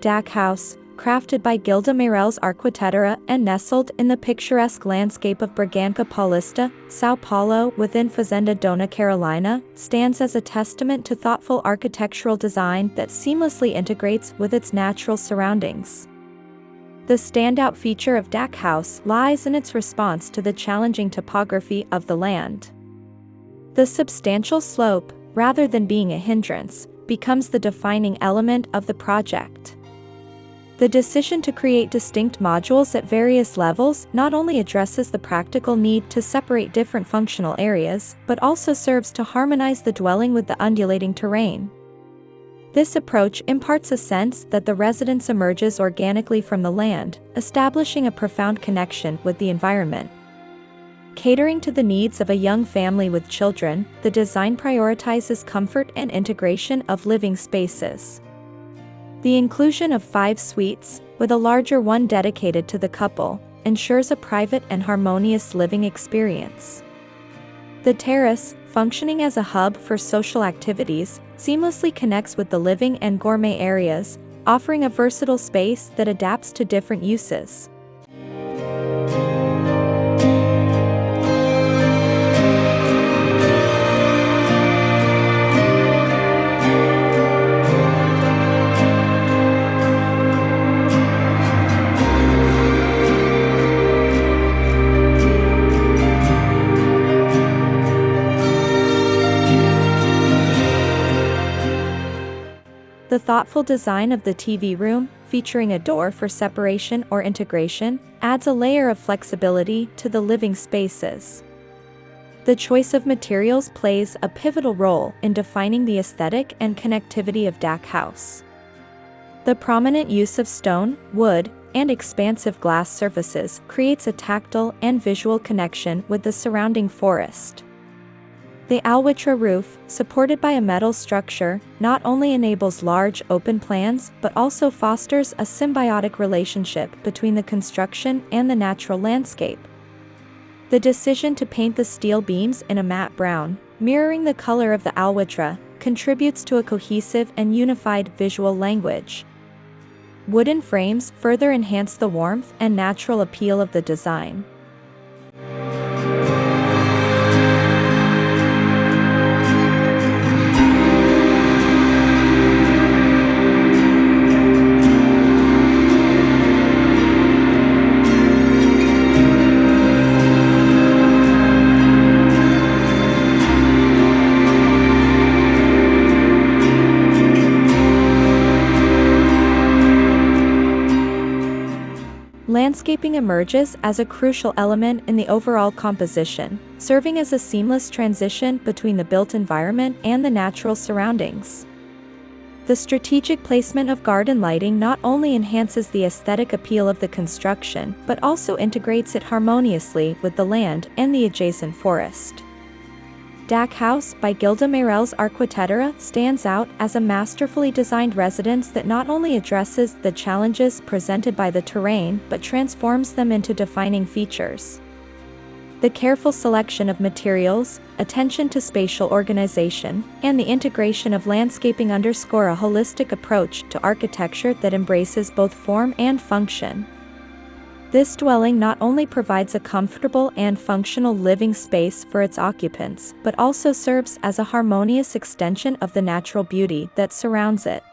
DAC House, crafted by Gilda Meirelles Arquitetura and nestled in the picturesque landscape of Bragança Paulista, São Paulo within Fazenda Dona, Carolina, stands as a testament to thoughtful architectural design that seamlessly integrates with its natural surroundings. The standout feature of DAC House lies in its response to the challenging topography of the land. The substantial slope, rather than being a hindrance, becomes the defining element of the project. The decision to create distinct modules at various levels not only addresses the practical need to separate different functional areas, but also serves to harmonize the dwelling with the undulating terrain. This approach imparts a sense that the residence emerges organically from the land, establishing a profound connection with the environment. Catering to the needs of a young family with children, the design prioritizes comfort and integration of living spaces. The inclusion of 5 suites, with a larger one dedicated to the couple, ensures a private and harmonious living experience. The terrace, functioning as a hub for social activities, seamlessly connects with the living and gourmet areas, offering a versatile space that adapts to different uses. The thoughtful design of the TV room, featuring a door for separation or integration, adds a layer of flexibility to the living spaces. The choice of materials plays a pivotal role in defining the aesthetic and connectivity of DAC House. The prominent use of stone, wood, and expansive glass surfaces creates a tactile and visual connection with the surrounding forest. The Alwitra roof, supported by a metal structure, not only enables large open plans but also fosters a symbiotic relationship between the construction and the natural landscape. The decision to paint the steel beams in a matte brown, mirroring the color of the Alwitra, contributes to a cohesive and unified visual language. Wooden frames further enhance the warmth and natural appeal of the design. Landscaping emerges as a crucial element in the overall composition, serving as a seamless transition between the built environment and the natural surroundings. The strategic placement of garden lighting not only enhances the aesthetic appeal of the construction, but also integrates it harmoniously with the land and the adjacent forest. DAC House by Gilda Meirelles Arquitetura stands out as a masterfully designed residence that not only addresses the challenges presented by the terrain but transforms them into defining features. The careful selection of materials, attention to spatial organization, and the integration of landscaping underscore a holistic approach to architecture that embraces both form and function. This dwelling not only provides a comfortable and functional living space for its occupants, but also serves as a harmonious extension of the natural beauty that surrounds it.